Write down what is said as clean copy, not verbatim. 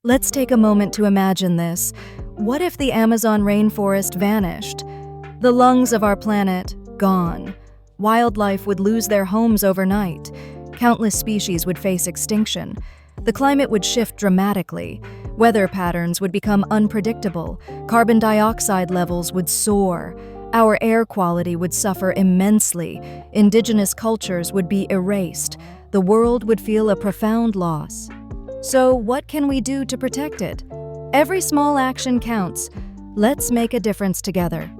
Let's take a moment to imagine this. What if the Amazon rainforest vanished? The lungs of our planet gone. Wildlife would lose their homes overnight. Countless species would face extinction. The climate would shift dramatically. Weather patterns would become unpredictable. Carbon dioxide levels would soar. Our air quality would suffer immensely. Indigenous cultures would be erased. The world would feel a profound loss. So, what can we do to protect it? Every small action counts. Let's make a difference together.